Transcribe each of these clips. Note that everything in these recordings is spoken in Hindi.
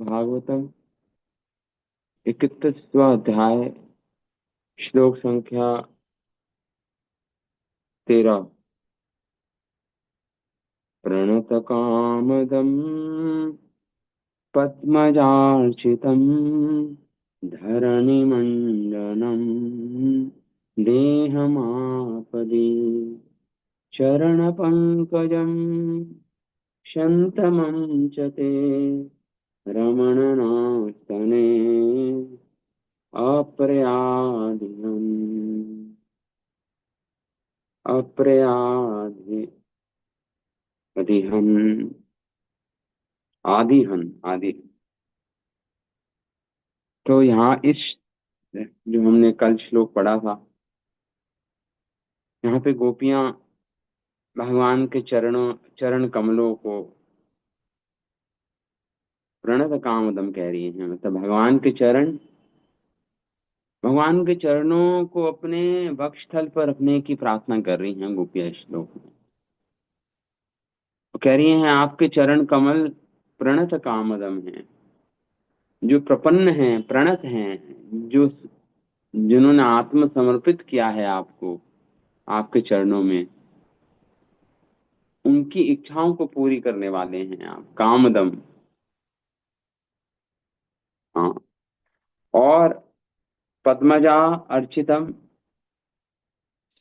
भागवतम 31वां अध्याय श्लोक संख्या 13। प्रणत कामदम पद्मजार्चितम धरणिमण्डनम देहमापदि चरणपङ्कजं शन्तमं च ते रमणनास्तने अप्रयाधिहम् अप्रयाधि अधिहम् आदिहन आदि। तो यहाँ इस जो हमने कल श्लोक पढ़ा था, यहाँ पे गोपियां भगवान के चरण कमलों को प्रणत कामदम कह रही हैं। मतलब भगवान के चरणों को अपने वक्षस्थल पर रखने की प्रार्थना कर रही हैं गोपियां इस श्लोक में। वो कह रही हैं आपके चरण कमल प्रणत कामदम हैं, जो प्रपन्न हैं, प्रणत हैं, जो जिन्होंने आत्म समर्पित किया है आपको, आपके चरणों में, उनकी इच्छाओं को पूरी करने वाले हैं आप। कामदम, हाँ। और पद्मजा अर्चितम,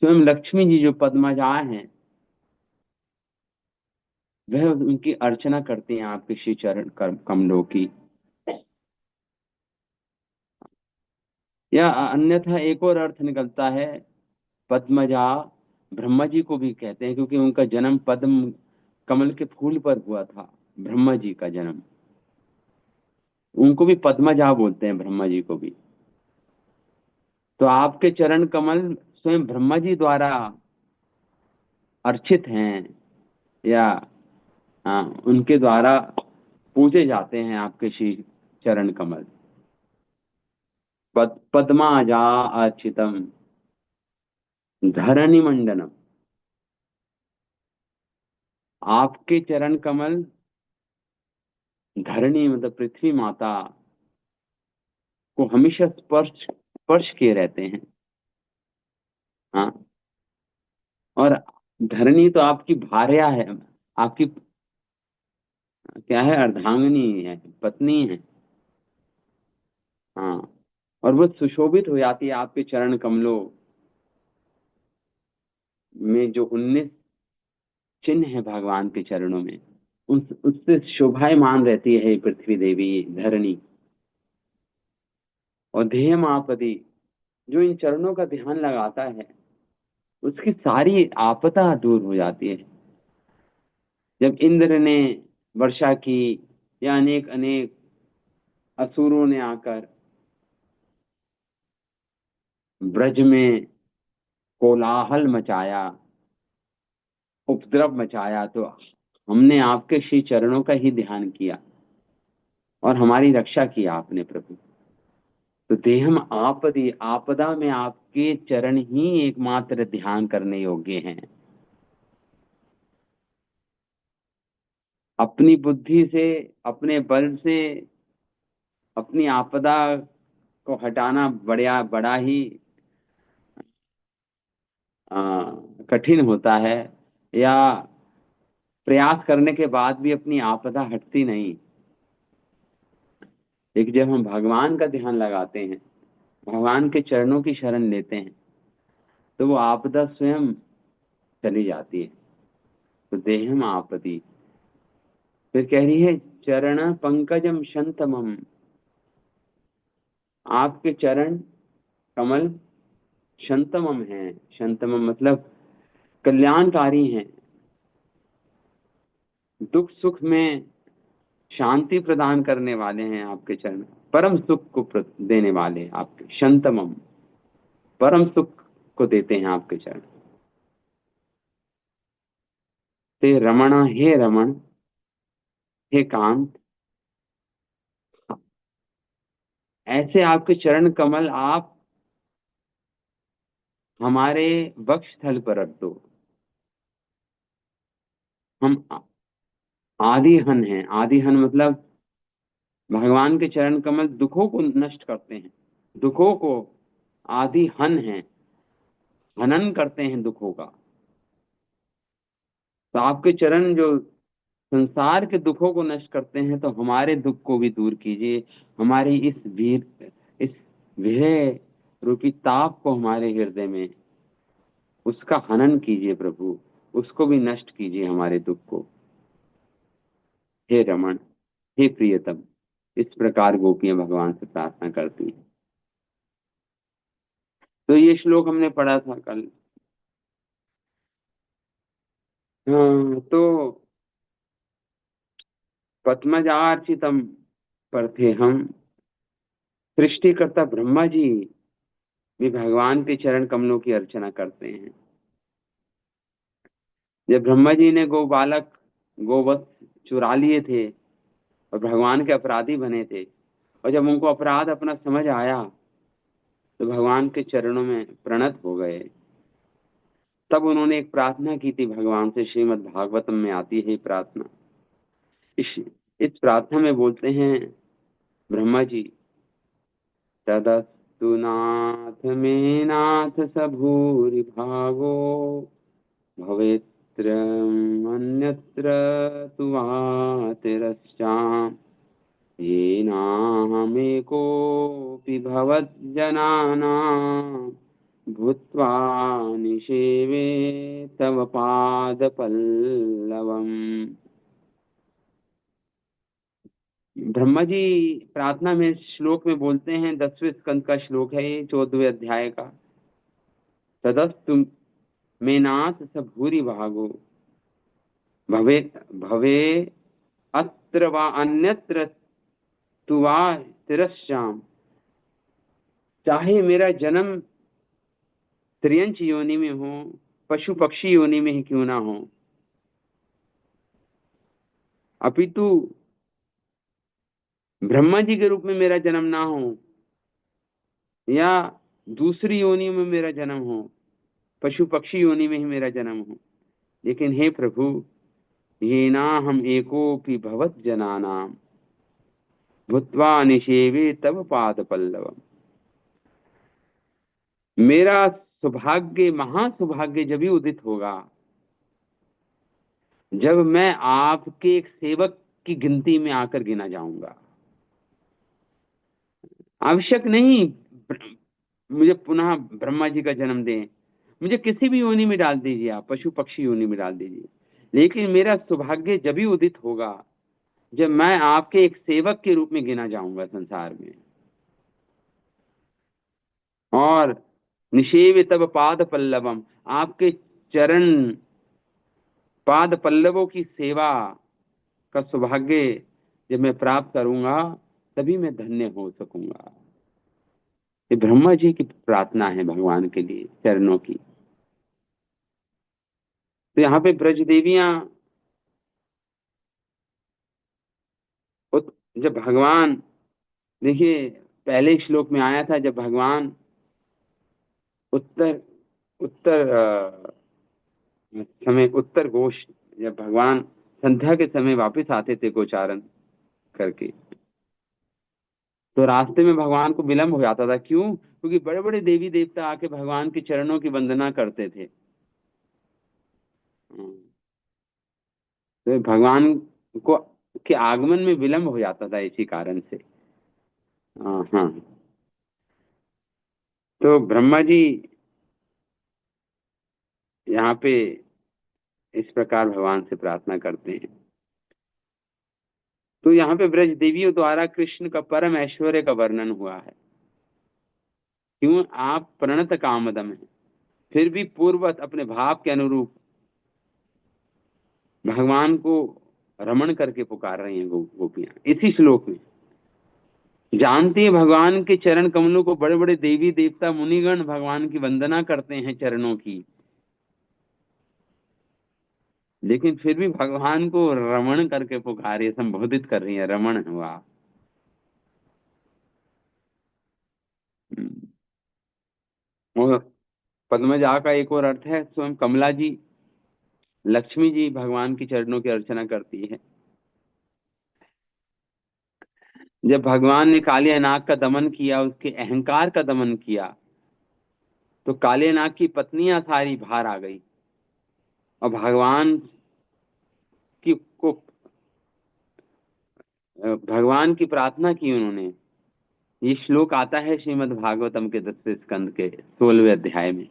स्वयं लक्ष्मी जी जो पद्मजा हैं, वह उनकी अर्चना करते हैं आपके श्री चरण कमलों की। या अन्यथा एक और अर्थ निकलता है, पद्मजा ब्रह्मा जी को भी कहते हैं, क्योंकि उनका जन्म पद्म कमल के फूल पर हुआ था। ब्रह्मा जी का जन्म, उनको भी पद्मजा बोलते हैं, ब्रह्मा जी को भी। तो आपके चरण कमल स्वयं ब्रह्मा जी द्वारा अर्चित हैं, या उनके द्वारा पूजे जाते हैं आपके श्री चरण कमल। पद्माजा अर्चितम धरणि मंडनम, आपके चरण कमल धरणी मतलब पृथ्वी माता को हमेशा स्पर्श स्पर्श किए रहते हैं। हाँ। और धरणी तो आपकी भार्या है, आपकी क्या है, अर्धांगिनी है, पत्नी है। हाँ। और वो सुशोभित हो जाती है आपके चरण कमलों में। जो 19 चिन्ह है भगवान के चरणों में, उससे शोभायमान रहती है ये पृथ्वी देवी धरणी। और ध्येय मापदी, जो इन चरणों का ध्यान लगाता है, उसकी सारी आपदा दूर हो जाती है। जब इंद्र ने वर्षा की, या अनेक अनेक असुरों ने आकर ब्रज में कोलाहल मचाया, उपद्रव मचाया, तो हमने आपके श्री चरणों का ही ध्यान किया और हमारी रक्षा की आपने प्रभु। तो देहम आपदी, आपदा में आपके चरण ही एकमात्र ध्यान करने योग्य हैं। अपनी बुद्धि से, अपने बल से अपनी आपदा को हटाना बड़ा बड़ा ही कठिन होता है, या प्रयास करने के बाद भी अपनी आपदा हटती नहीं। लेकिन जब हम भगवान का ध्यान लगाते हैं, भगवान के चरणों की शरण लेते हैं, तो वो आपदा स्वयं चली जाती है। तो देहम आपदी, फिर कह रही है चरण पंकजम शंतमम, आपके चरण कमल शंतमम है। शंतमम मतलब कल्याणकारी हैं, दुख सुख में शांति प्रदान करने वाले हैं आपके चरण। परम सुख को देने वाले आपके शंतमम, परम सुख को देते हैं आपके चरण। ते रमण, हे रमण, हे कांत, ऐसे आपके चरण कमल आप हमारे वक्ष स्थल पर रख दो। हम आदिहन हैं। आदिहन मतलब भगवान के चरण कमल दुखों को नष्ट करते हैं, दुखों को आदि हन है, हनन करते हैं दुखों का। तो आपके चरण जो संसार के दुखों को नष्ट करते हैं, तो हमारे दुख को भी दूर कीजिए। हमारी इस विरह रूपी ताप को हमारे हृदय में, उसका हनन कीजिए प्रभु, उसको भी नष्ट कीजिए हमारे दुख को। हे रमण, हे प्रियतम, इस प्रकार गोपियां भगवान से प्रार्थना करती हैं। तो ये श्लोक हमने पढ़ा था कल। हाँ, तो पद्मजार्चितम पर थे हम, सृष्टिकर्ता ब्रह्मा जी भी भगवान के चरण कमलों की अर्चना करते हैं। जब ब्रह्मा जी ने गो बालक, गोवत्स चुरा लिए थे और भगवान के अपराधी बने थे, और जब उनको अपराध अपना समझ आया, तो भगवान के चरणों में प्रणत हो गए। तब उन्होंने एक प्रार्थना की थी भगवान से, श्रीमद् भागवतम में आती है ये प्रार्थना। इस प्रार्थना में बोलते हैं ब्रह्मा जी, तदस्तु नाथ मे नाथ स भूरि भागो, भवेत्रमन्यत्र तु वा तिरश्चाम्, येनाहमेकोऽपि भवज्जनानां भूत्वा निषेवे तव पादपल्लवम्। ब्रह्मा जी प्रार्थना में श्लोक में बोलते हैं, 10वें स्कंद का श्लोक है ये, 14वें अध्याय का। तदस्तु मे नाथ स भूरि भागो, भवे भवे अत्र वा अन्यत्र तु वा तिरश्चाम। चाहे मेरा जन्म त्रियंच योनि में हो, पशु पक्षी योनि में ही क्यों ना हो, अपितु ब्रह्मा जी के रूप में मेरा जन्म ना हो, या दूसरी योनि में मेरा जन्म हो, पशु पक्षी योनि में ही मेरा जन्म हो, लेकिन हे प्रभु, ये ना हम एकोपि भवत जनानाम भूत्वा निषेवे तब पाद पल्लवम। मेरा सौभाग्य, महासौभाग्य जब ही उदित होगा जब मैं आपके एक सेवक की गिनती में आकर गिना जाऊंगा। आवश्यक नहीं मुझे पुनः ब्रह्मा जी का जन्म दें, मुझे किसी भी योनि में डाल दीजिए, आप पशु पक्षी योनि में डाल दीजिए, लेकिन मेरा सौभाग्य जब ही उदित होगा जब मैं आपके एक सेवक के रूप में गिना जाऊंगा संसार में। और निषेव तब पाद पल्लवम, आपके चरण पाद पल्लवों की सेवा का सौभाग्य जब मैं प्राप्त करूंगा, तभी मैं धन्य हो सकूंगा। ये ब्रह्मा जी की प्रार्थना है भगवान के लिए चरणों की। तो यहाँ पे ब्रज देवियां, जब भगवान, देखिए पहले श्लोक में आया था, जब भगवान उत्तर उत्तर समय उत्तर घोष, जब भगवान संध्या के समय वापस आते थे गोचारण करके, तो रास्ते में भगवान को विलंब हो जाता था। क्यों? क्योंकि बड़े बड़े देवी देवता आके भगवान के चरणों की वंदना करते थे। तो भगवान को के आगमन में विलंब हो जाता था इसी कारण से। हाँ। तो ब्रह्मा जी यहाँ पे इस प्रकार भगवान से प्रार्थना करते हैं। तो यहाँ पे ब्रज देवियों द्वारा कृष्ण का परम ऐश्वर्य का वर्णन हुआ है। क्यों? आप प्रणत कामदम है, फिर भी पूर्वत अपने भाव के अनुरूप भगवान को रमण करके पुकार रही हैं गोपियां इसी श्लोक में। जानती है भगवान के चरण कमलों को बड़े बड़े देवी देवता मुनिगण भगवान की वंदना करते हैं चरणों की, लेकिन फिर भी भगवान को रमण करके पुकारे, संबोधित कर रही है, रमण हुआ। और पद्मजा का एक और अर्थ है, स्वयं कमला जी, लक्ष्मी जी भगवान की चरणों की अर्चना करती है। जब भगवान ने कालिया नाग का दमन किया, उसके अहंकार का दमन किया, तो कालिया नाग की पत्नियां सारी बाहर आ गई और की को भगवान की प्रार्थना की उन्होंने। ये श्लोक आता है श्रीमद् भागवतम के 10वें स्कंद के 16वें अध्याय में।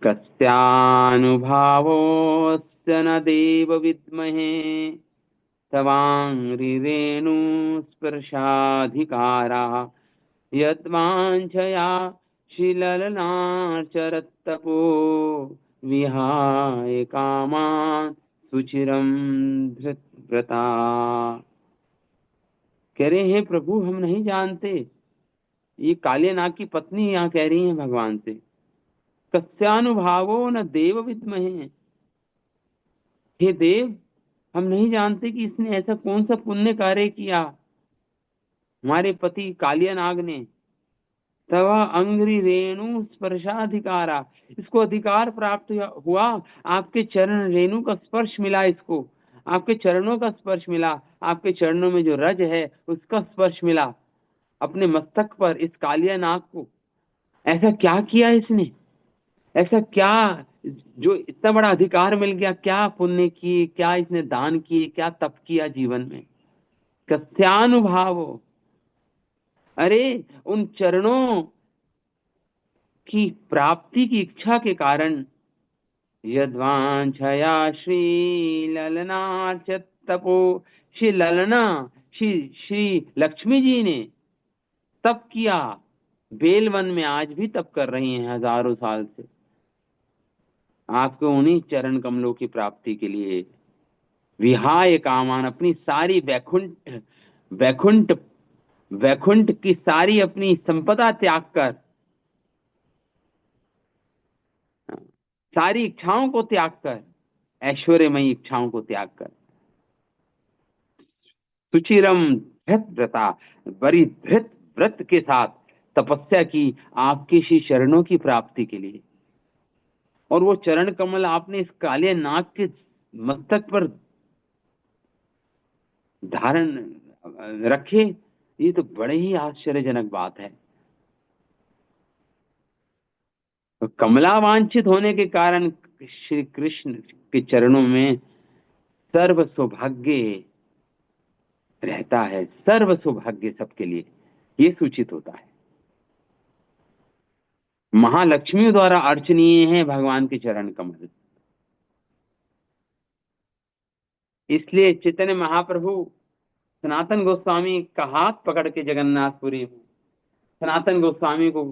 कस्यानुभावोऽस्य न देव विद्महे तवाङ्घ्रिरेणु स्पर्शाधिकाराः यद्वाञ्छया श्रीललनाचरत्तपो विहाय कामान् सुचिरं धृतव्रता। कह रहे हैं प्रभु हम नहीं जानते, ये काले नाग की पत्नी यहाँ कह रही है भगवान से, कस्यानुभावो न देव विद्महे, हे देव हम नहीं जानते कि इसने ऐसा कौन सा पुण्य कार्य किया हमारे पति कालिया नाग ने। तव अंग्रि रेणु स्पर्शाधिकारा, इसको अधिकार प्राप्त हुआ, आपके चरण रेणु का स्पर्श मिला, इसको आपके चरणों का स्पर्श मिला, आपके चरणों में जो रज है उसका स्पर्श मिला अपने मस्तक पर इस कालिया नाग को। ऐसा क्या किया इसने, ऐसा क्या जो इतना बड़ा अधिकार मिल गया, क्या पुण्य किए, क्या इसने दान किए, क्या तप किया जीवन में। कस्यानुभाव, अरे उन चरणों की प्राप्ति की इच्छा के कारण यद्वांछया श्री ललनार्च तपो, श्री ललना श्री श्री लक्ष्मी जी ने तप किया, बेलवन में आज भी तप कर रही हैं हजारों साल से आपको उन्हीं चरण कमलों की प्राप्ति के लिए। विहाय कामान, अपनी सारी वैकुंठ वैकुंठ वैकुंठ की सारी अपनी संपदा त्याग कर, सारी इच्छाओं को त्याग कर, ऐश्वर्यमयी इच्छाओं को त्याग कर, सुचिरम धृत व्रता, बड़ी धृत व्रत के साथ तपस्या की आपकी श्री चरणों की प्राप्ति के लिए। और वो चरण कमल आपने इस काले नाग के मस्तक पर धारण रखे, ये तो बड़े ही आश्चर्यजनक बात है। तो कमला वांछित होने के कारण श्री कृष्ण के चरणों में सर्व सौभाग्य रहता है, सर्व सौभाग्य सबके लिए ये सूचित होता है। महालक्ष्मी द्वारा अर्चनीय है भगवान के चरण कमल। इसलिए चैतन्य महाप्रभु सनातन गोस्वामी का हाथ पकड़ के जगन्नाथपुरी में सनातन गोस्वामी को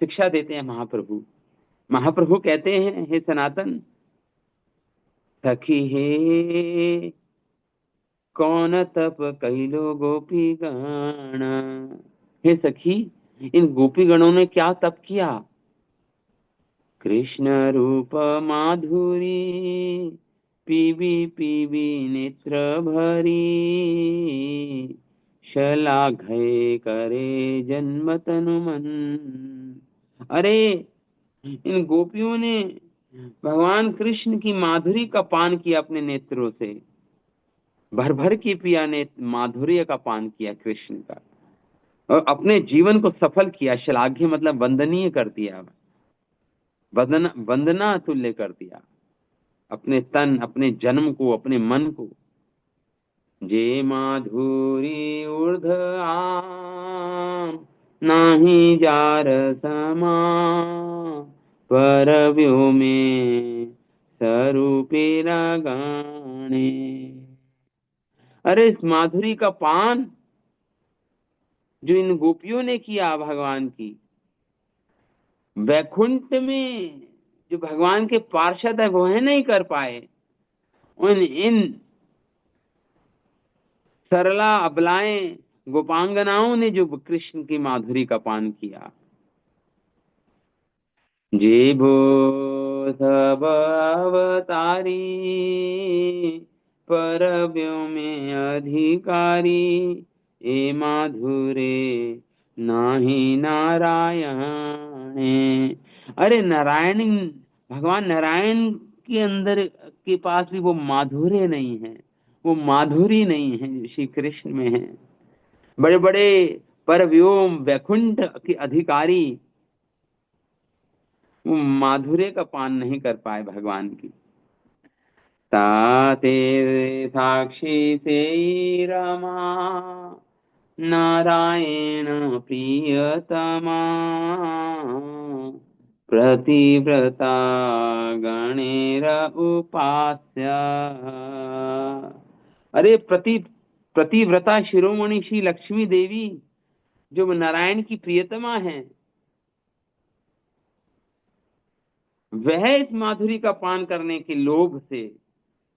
शिक्षा देते हैं महाप्रभु। महाप्रभु कहते हैं, हे सनातन, सखी हे कौन तप कैलो गोपी गण, हे सखी इन गोपी गणों ने क्या तप किया। कृष्ण रूप माधुरी पीवी पीवी नेत्र भरी, शलाघय करे जन्म तनु मन। अरे इन गोपियों ने भगवान कृष्ण की माधुरी का पान किया, अपने नेत्रों से भर भर के पिया, ने माधुर्य का पान किया कृष्ण का, और अपने जीवन को सफल किया। श्लाघ्य मतलब वंदनीय कर दिया, वंदना तुल्य कर दिया अपने तन, अपने जन्म को, अपने मन को। जे माधुरी ऊर्ध आम नाही जार समा, पर व्योमे स्वरूपे गाणे। अरे इस माधुरी का पान जो इन गोपियों ने किया भगवान की, वैकुंठ में जो भगवान के पार्षद है वो है नहीं कर पाए। उन इन सरला अबलाएं गोपांगनाओं ने जो कृष्ण की माधुरी का पान किया। जे भो सब अवतारी पर व्योमे अधिकारी, ए माधुरे नाही नारायण। अरे नारायण, भगवान नारायण के अंदर के पास भी वो माधुर्य नहीं है, वो माधुरी नहीं है श्री कृष्ण में है। बड़े बड़े परव्योम वैकुंठ के अधिकारी वो माधुर्य का पान नहीं कर पाए भगवान की। ताते साक्षी से रमा नारायण प्रियतमा प्रतिव्रता गणेर उपास्य। अरे प्रतिव्रता शिरोमणि श्री लक्ष्मी देवी जो नारायण की प्रियतमा है, वह इस माधुरी का पान करने के लोभ से,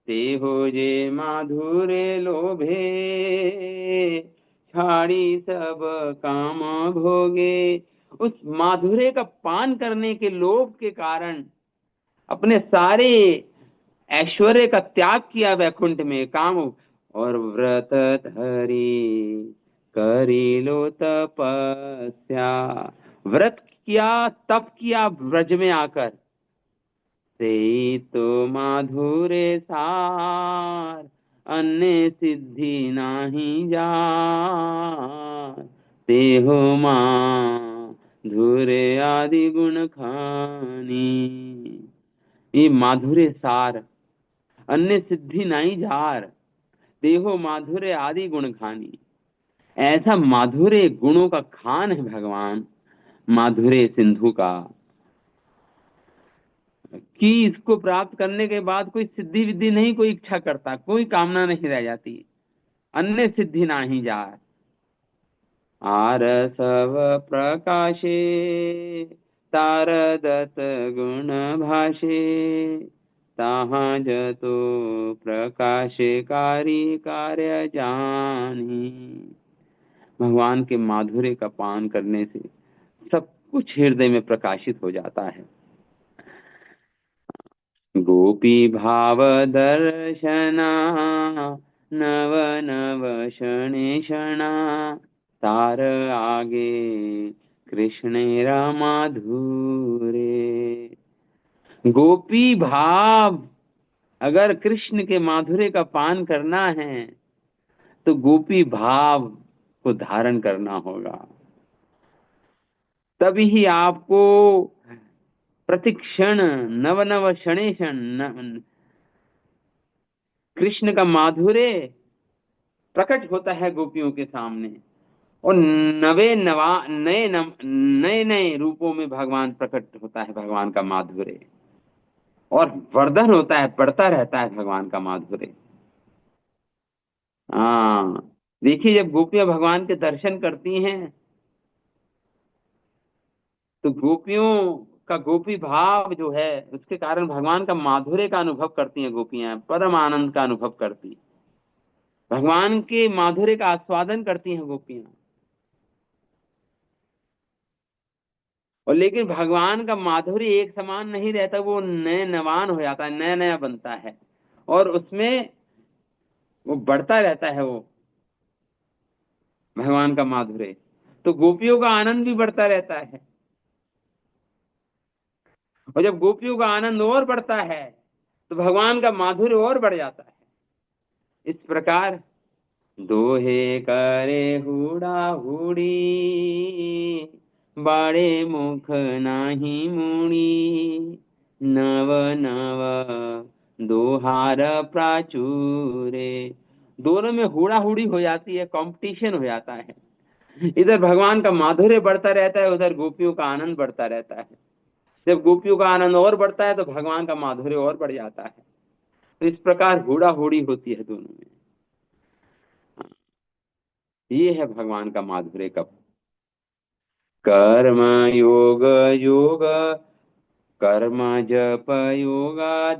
ते हो जे माधुरे लोभे छाड़ी सब काम भोगे। उस माधुर्य का पान करने के लोभ के कारण अपने सारे ऐश्वर्य का त्याग किया वैकुंठ में, काम और व्रत धरी करी लो तपस्या। व्रत किया, तप किया ब्रज में आकर, से तो माधुरे सार अन्य सिद्धि नाही जार। ते हो माधुरे आदि गुण खानी। ये माधुर्य सार अन्य सिद्धि नहीं जार, देहो माधुर्य आदि गुण खानी। ऐसा माधुर्य गुणों का खान है भगवान, माधुर्य सिंधु का, कि इसको प्राप्त करने के बाद कोई सिद्धि विद्धि नहीं, कोई इच्छा करता, कोई कामना नहीं रह जाती। अन्य सिद्धि नाही जार। आर सब प्रकाशे तारदत गुण भाषे, ताहा जतो प्रकाशकारी कार्य जानी। भगवान के माधुर्य का पान करने से सब कुछ हृदय में प्रकाशित हो जाता है। गोपी भाव दर्शना नव नव शणे क्षणा, तार आगे कृष्णेरा माधुरे। गोपी भाव, अगर कृष्ण के माधुर्य का पान करना है तो गोपी भाव को धारण करना होगा, तभी ही आपको प्रतिक्षण नव नव क्षणे क्षण कृष्ण का माधुर्य प्रकट होता है गोपियों के सामने, और नए नए रूपों में भगवान प्रकट होता है, भगवान का माधुर्य, और वर्धन होता है, बढ़ता रहता है भगवान का माधुर्य। हाँ, देखिए जब गोपियां भगवान के दर्शन करती हैं तो गोपियों का गोपी भाव जो है उसके कारण भगवान का माधुर्य का अनुभव करती हैं गोपियां, परम आनंद का अनुभव करती, भगवान के माधुर्य का आस्वादन करती हैं गोपियां। और लेकिन भगवान का माधुर्य एक समान नहीं रहता, वो नए नवान हो जाता है, नया नया बनता है, और उसमें वो बढ़ता रहता है वो भगवान का माधुर्य। तो गोपियों का आनंद भी बढ़ता रहता है, और जब गोपियों का आनंद और बढ़ता है तो भगवान का माधुर्य और बढ़ जाता है। इस प्रकार दोहे करे हुड़ा हुड़ी, बाड़े मुख नाही मुड़ी, नव नव दोहार प्राचुरे। दोनों में हुड़ा हुड़ी हो जाती है, कंपटीशन हो जाता है। इधर भगवान का माधुर्य बढ़ता रहता है, उधर गोपियों का आनंद बढ़ता रहता है। जब गोपियों का आनंद और बढ़ता है तो भगवान का माधुर्य और बढ़ जाता है। तो इस प्रकार हुड़ा हुड़ी होती है दोनों में। ये है भगवान का माधुर्य का। कर्म योग योग, कर्म जप योगा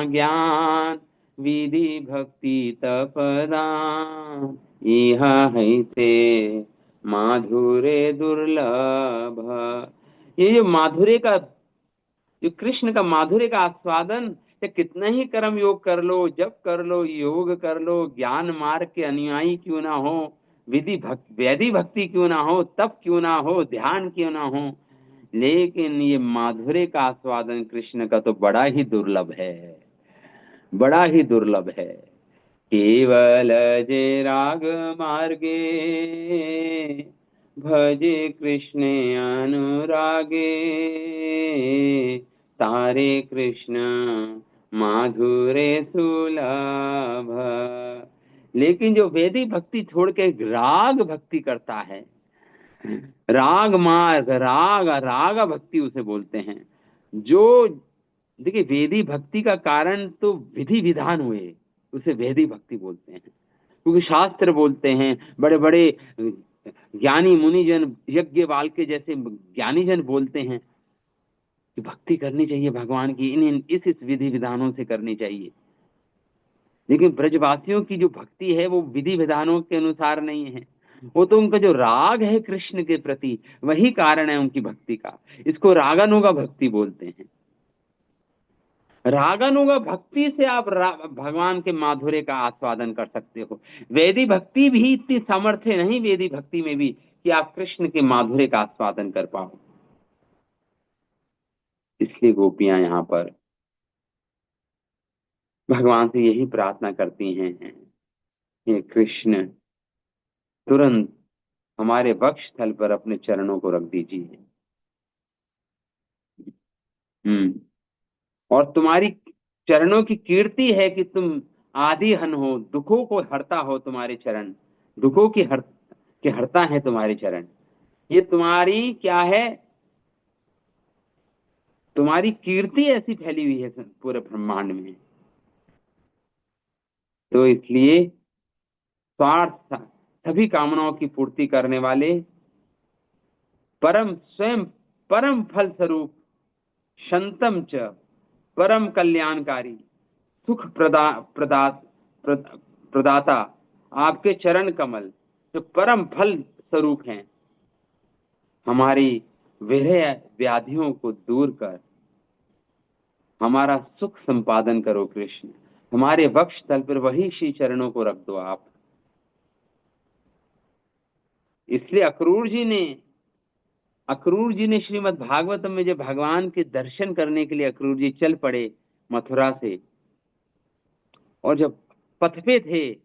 ज्ञान, विधि भक्ति तपदान, यह है से माधुर्य दुर्लभ। ये जो माधुर्य का, जो कृष्ण का माधुर्य का आस्वादन, या कितना ही कर्म योग कर लो, जप कर लो, योग कर लो, ज्ञान मार्ग के अनुयायी क्यों ना हो, वैधि भक्ति क्यों ना हो, तप क्यों ना हो, ध्यान क्यों ना हो, लेकिन ये माधुर्य का आस्वादन कृष्ण का तो बड़ा ही दुर्लभ है, बड़ा ही दुर्लभ है। केवल जे राग मार्गे, भजे कृष्ण अनुरागे, तारे कृष्ण माधुरे सुलभ। लेकिन जो वैदिक भक्ति छोड़ के राग भक्ति करता है, राग मार्ग, राग राग भक्ति उसे बोलते हैं। जो, देखिए वैदिक भक्ति का कारण तो विधि विधान हुए, उसे वैदिक भक्ति बोलते हैं। क्योंकि शास्त्र बोलते हैं, बड़े बड़े ज्ञानी मुनिजन, यज्ञवाल के जैसे ज्ञानी जन बोलते हैं कि भक्ति करनी चाहिए भगवान की, इस विधि विधानों से करनी चाहिए। लेकिन ब्रजवासियों की जो भक्ति है वो विधि विधानों के अनुसार नहीं है, वो तो उनका जो राग है कृष्ण के प्रति, वही कारण है उनकी भक्ति का। इसको रागानुगा भक्ति बोलते हैं। रागानुगा भक्ति से आप भगवान के माधुर्य का आस्वादन कर सकते हो। वैदिक भक्ति भी इतनी सामर्थ्य नहीं, वैदिक भक्ति में भी, कि आप कृष्ण के माधुर्य का आस्वादन कर पाओ। इसलिए गोपियां यहाँ पर भगवान से यही प्रार्थना करती हैं, हे कृष्ण, तुरंत हमारे वक्ष स्थल पर अपने चरणों को रख दीजिए। हम्म। और तुम्हारी चरणों की कीर्ति है कि तुम आदि हन हो, दुखों को हरता हो तुम्हारे चरण, दुखों की के हरता है तुम्हारे चरण। ये तुम्हारी क्या है, तुम्हारी कीर्ति ऐसी फैली हुई है पूरे ब्रह्मांड में। तो इसलिए स्वार्थ, सभी कामनाओं की पूर्ति करने वाले, परम स्वयं परम फल स्वरूप, शंतम च परम कल्याणकारी, सुख प्रदाता आपके चरण कमल जो परम फल स्वरूप हैं, हमारी विरह व्याधियों को दूर कर हमारा सुख संपादन करो कृष्ण। हमारे वक्ष तल पर वही श्री चरणों को रख दो आप। इसलिए अक्रूर जी ने श्रीमद् भागवतम में जब भगवान के दर्शन करने के लिए अक्रूर जी चल पड़े मथुरा से, और जब पथ पे थे,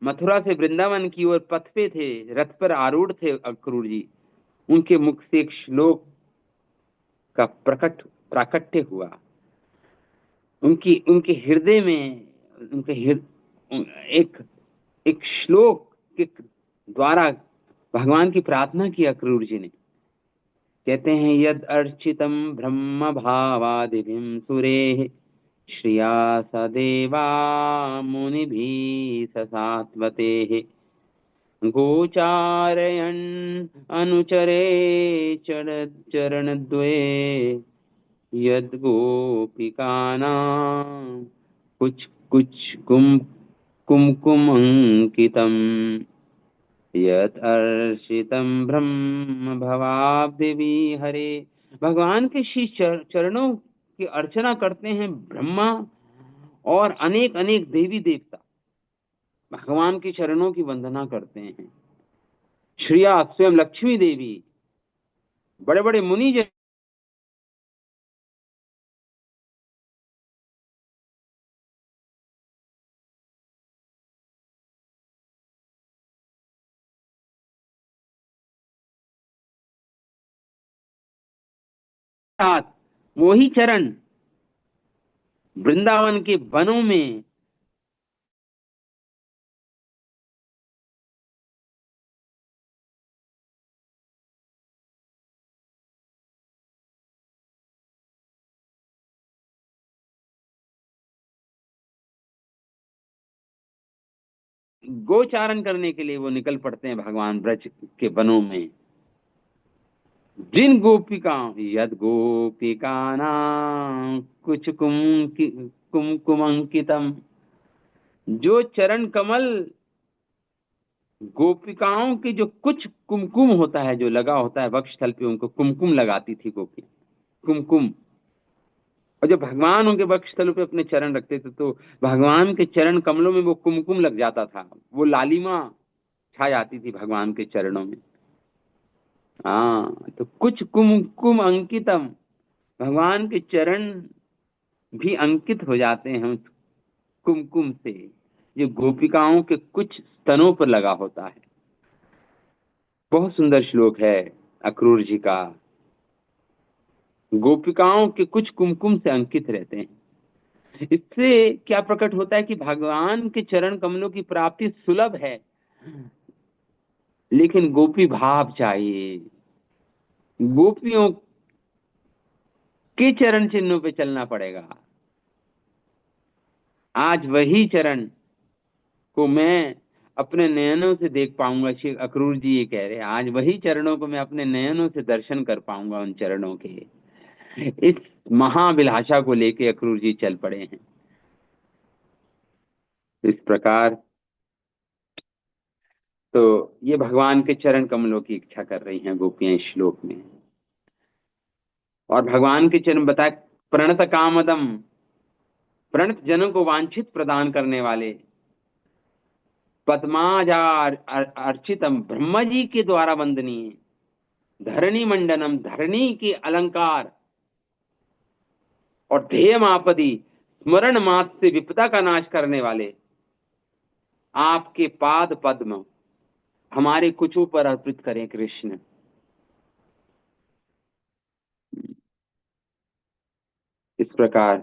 मथुरा से वृंदावन की ओर पथ पे थे, रथ पर आरूढ़ थे अक्रूर जी, उनके मुख से एक श्लोक का प्राकट्य हुआ। उनकी उनके हृदय में, एक एक श्लोक के द्वारा भगवान की प्रार्थना की अक्रूर जी ने। कहते हैं, यद अर्चितम ब्रह्म भावादिभिम सुरे, श्रिया सदेवा मुनिभिः ससात्वते, गोचारयन् अनुचरे चरणद्वये, यद गोपिकानां कुछ कुछ कुमकुम अंकितम, यत अर्षितम ब्रह्म भवाब्धि हरे। भगवान के श्री चरणों की अर्चना करते हैं ब्रह्मा और अनेक अनेक देवी देवता, भगवान के चरणों की वंदना करते हैं। श्रिया स्वयं लक्ष्मी देवी, बड़े बड़े मुनि जन, साथ वही चरण वृंदावन के वनों में गोचारण करने के लिए वो निकल पड़ते हैं भगवान ब्रज के वनों में। जिन गोपिकाओं, यद गोपिकानां कुछ कुमकुमंकितम, जो चरण कमल गोपिकाओं के जो कुछ कुमकुम होता है, जो लगा होता है वक्ष स्थल पे, उनको कुमकुम लगाती थी गोपी, कुमकुम। और जब भगवान उनके वक्ष स्थल पे अपने चरण रखते थे तो भगवान के चरण कमलों में वो कुमकुम लग जाता था, वो लालिमा छा जाती थी भगवान के चरणों में। हाँ, तो कुछ कुमकुम अंकितम, भगवान के चरण भी अंकित हो जाते हैं उस कुमकुम से। जो गोपिकाओं के कुछ स्तनों पर लगा होता है। बहुत सुंदर श्लोक है अक्रूर जी का। गोपिकाओं के कुछ कुमकुम से अंकित रहते हैं। इससे क्या प्रकट होता है कि भगवान के चरण कमलों की प्राप्ति सुलभ है, लेकिन गोपी भाव चाहिए। गोपियों के चरण चिन्हों पे चलना पड़ेगा। आज वही चरण को मैं अपने नयनों से देख पाऊंगा। श्री अक्रूर जी ये कह रहे हैं, आज वही चरणों को मैं अपने नयनों से दर्शन कर पाऊंगा। उन चरणों के इस महाभिलाषा को लेके अक्रूर जी चल पड़े हैं। इस प्रकार तो ये भगवान के चरण कमलों की इच्छा कर रही हैं गोपियां इस श्लोक में। और भगवान के चरण बताए, प्रणत कामदम, प्रणत जनों को वांछित प्रदान करने वाले, पद्माजा अर्चितम, ब्रह्मा जी के द्वारा वंदनीय, धरणी मंडनम, धरणी के अलंकार, और ध्येयमापदी, स्मरण मात्र से विपदा का नाश करने वाले आपके पाद पद्म हमारे कुचों पर अर्पित करें कृष्ण। इस प्रकार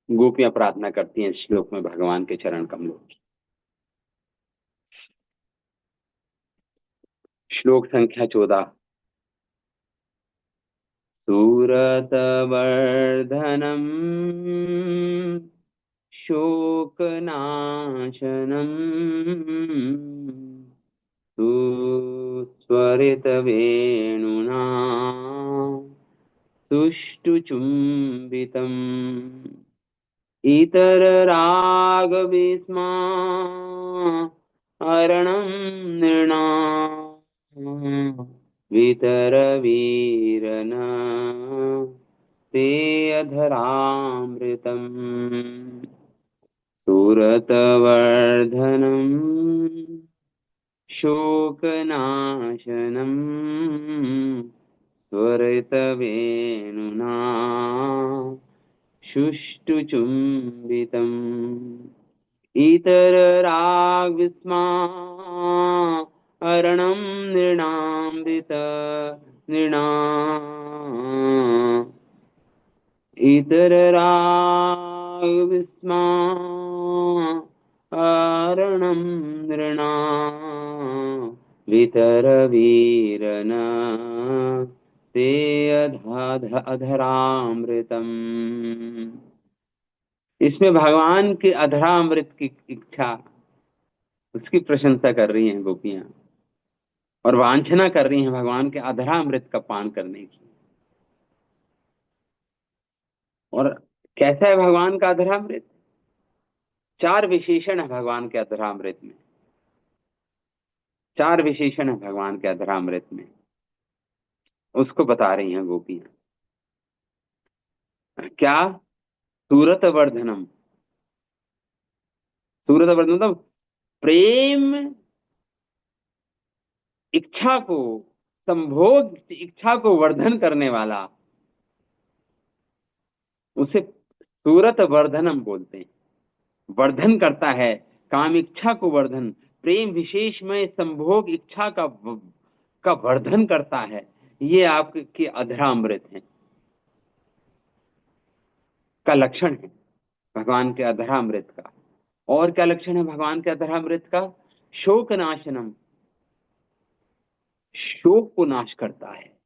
गोपियां प्रार्थना करती हैं इस श्लोक में भगवान के चरण कमलों की। श्लोक संख्या 14। सूरतवर्धनम शोकनाशनम सुस्वरितवेणुना तुष्टुचुम्बितम् इतररागविस्मा अरणं नृणाम् वितरवीरन ते अधरामृतम् सुरतवर्धनम् शोकनाशनम् स्वरितवेणुना शुष्टुचुम्बितम् इतररागविस्मा अरणं नृणामृत नृणा इतररागविस्मा अरणं नृणा वितरवीरन ते अधरामृतम्। इसमें भगवान के अधरामृत की इच्छा, उसकी प्रशंसा कर रही हैं गोपियां, और वांछना कर रही हैं भगवान के अधरामृत का पान करने की। और कैसा है भगवान का अधरामृत? 4 विशेषण है भगवान के अधरामृत में। 4 विशेषण है भगवान के अधरामृत में, उसको बता रही हैं गोपियां। क्या? सूरत वर्धनम। सूरत वर्धन मतलब प्रेम इच्छा को, संभोग इच्छा को वर्धन करने वाला, उसे सूरत वर्धनम बोलते हैं। वर्धन करता है, काम इच्छा को वर्धन, प्रेम विशेष में संभोग इच्छा का वर्धन करता है। ये आपके अधरामृत है का लक्षण है भगवान के अधरामृत का। और क्या लक्षण है भगवान के अधरामृत का? शोक नाशनम, शोक को नाश करता है।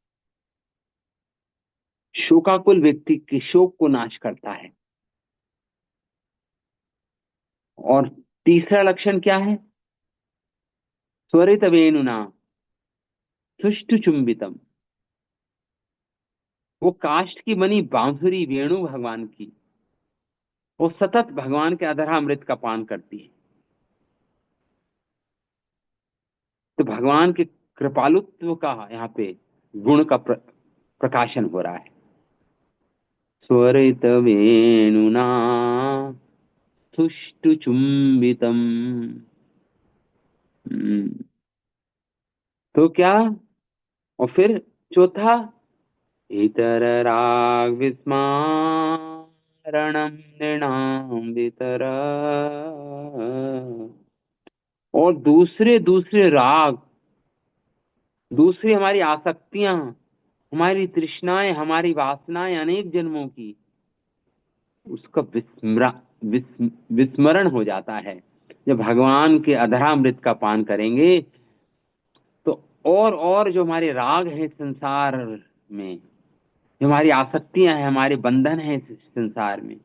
शोकाकुल व्यक्ति के शोक को नाश करता है। और तीसरा लक्षण क्या है? स्वरित वेणुना सुष्टु चुंबितम, वो काष्ठ की बनी बांसुरी वेणु भगवान की, वो सतत भगवान के अधरामृत का पान करती है। तो भगवान के कृपालुत्व का यहाँ पे गुण का प्रकाशन हो रहा है। स्वरित वेणुना सुष्टु चुंबितम। तो क्या? और फिर चौथा, इतर राग विस्मारणम शरणं नृणां वितरा। और दूसरे दूसरे राग, दूसरी हमारी आसक्तियां, हमारी तृष्णाएं, हमारी वासनाएं अनेक जन्मों की, उसका विस्मरण हो जाता है। जब भगवान के अधरामृत का पान करेंगे तो और जो हमारे राग हैं संसार में, जो हमारी आसक्तियां हैं, हमारे बंधन हैं इस संसार में,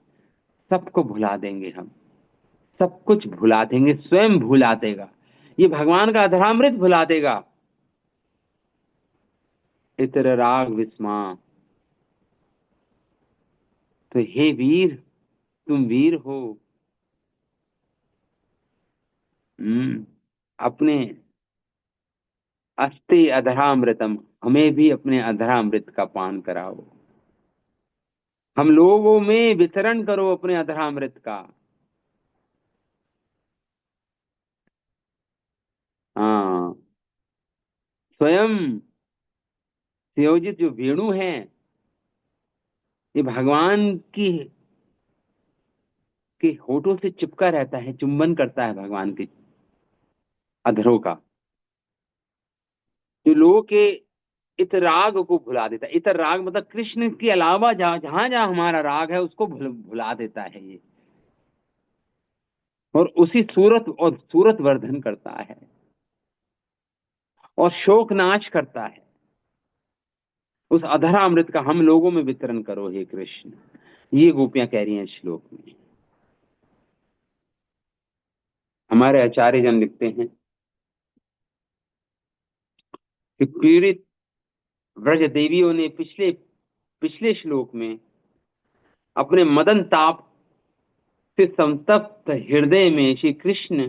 सबको भुला देंगे हम। सब कुछ भुला देंगे, स्वयं भुला देगा, ये भगवान का अधरामृत भुला देगा। इतर राग विस्मा। तो हे वीर, तुम वीर हो। अपने अस्ते अधरामृतम, हमें भी अपने अधरामृत का पान कराओ। हम लोगों में वितरण करो अपने अधरामृत का। हाँ, स्वयं संयोजित जो वेणु है, ये भगवान की के होठों से चिपका रहता है, चुंबन करता है भगवान के अधरों का, जो लोगों के इतर राग को भुला देता है। इतर राग मतलब कृष्ण के अलावा जहां जहां जहां हमारा राग है उसको भुला देता है ये, और उसी सूरत वर्धन करता है और शोक नाश करता है। उस अधरा अमृत का हम लोगों में वितरण करो हे कृष्ण, ये गोपियां कह रही हैं इस श्लोक में। हमारे आचार्य जन लिखते हैं कि पीड़ित व्रज देवियों ने पिछले पिछले श्लोक में अपने मदन ताप से संतप्त हृदय में श्री कृष्ण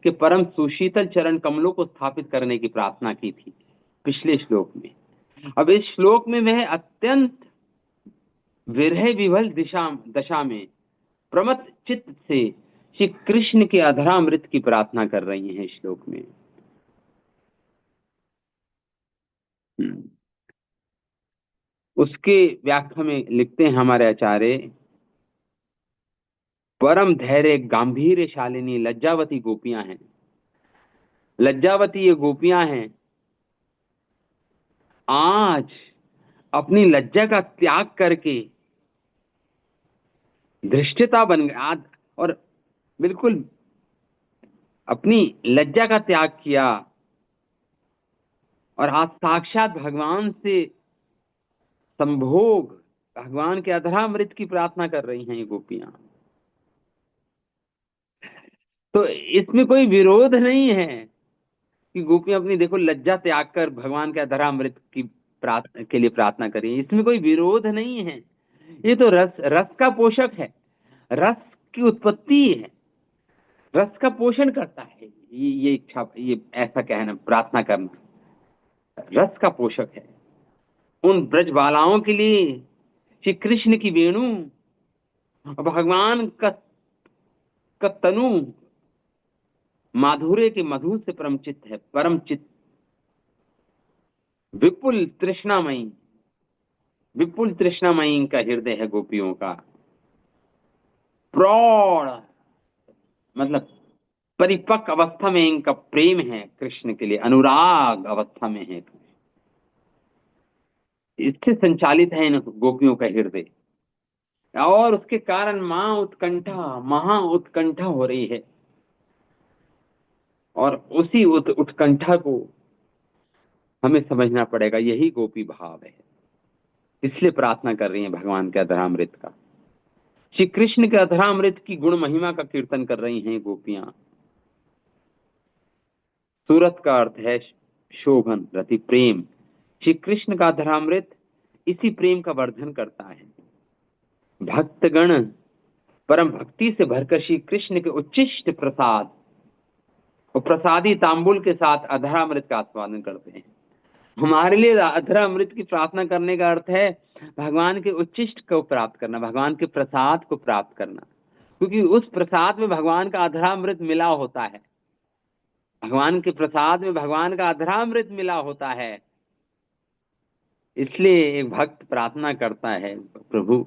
के परम सुशीतल चरण कमलों को स्थापित करने की प्रार्थना की थी पिछले श्लोक में। अब इस श्लोक में वह अत्यंत विरह विवल दशा में प्रमथ चित्त से श्री कृष्ण के अधरामृत की प्रार्थना कर रही हैं इस श्लोक में। उसके व्याख्या में लिखते हैं हमारे आचार्य, परम धैर्य गांभीर्य शालिनी लज्जावती गोपियां हैं। लज्जावती ये गोपियां हैं, आज अपनी लज्जा का त्याग करके धृष्टता बन गए, आज और बिल्कुल अपनी लज्जा का त्याग किया और आज साक्षात भगवान से संभोग, भगवान के अधरामृत की प्रार्थना कर रही हैं ये गोपियां। तो इसमें कोई विरोध नहीं है कि गोपियां अपनी देखो लज्जा त्याग कर भगवान के अधरामृत की के लिए प्रार्थना करें, इसमें कोई विरोध नहीं है। ये तो रस रस का पोषक है, रस की उत्पत्ति है, रस का पोषण करता है ये इच्छा, ये ऐसा कहना, प्रार्थना करना रस का पोषक है। उन ब्रजबालाओं के लिए श्री कृष्ण की वेणु और भगवान का तनु माधुर्य के मधु से परमचित है, परमचित विपुल तृष्णामयी, विपुल तृष्णामयी का हृदय है गोपियों का। प्रौढ़ मतलब परिपक्व अवस्था में इनका प्रेम है कृष्ण के लिए, अनुराग अवस्था में है, इससे संचालित है इन गोपियों का हृदय। और उसके कारण मां उत्कंठा, महा उत्कंठा हो रही है, और उसी उत्कंठा को हमें समझना पड़ेगा, यही गोपी भाव है। इसलिए प्रार्थना कर रही हैं भगवान के अधरामृत का, श्री कृष्ण के अधरामृत की गुण महिमा का कीर्तन कर रही हैं गोपियां। सूरत का अर्थ है शोभन, रति, प्रेम। श्री कृष्ण का अधरामृत इसी प्रेम का वर्धन करता है। भक्तगण परम भक्ति से भरकर श्री कृष्ण के उच्चिष्ट प्रसाद और प्रसादी तांबुल के साथ अधरामृत का आस्वादन करते हैं। हमारे लिए अधरामृत की प्रार्थना करने का अर्थ है भगवान के उच्चिष्ट को प्राप्त करना, भगवान के प्रसाद को प्राप्त करना, क्योंकि उस प्रसाद में भगवान का अधरामृत मिला होता है। भगवान के प्रसाद में भगवान का अधरामृत मिला होता है। इसलिए एक भक्त प्रार्थना करता है, प्रभु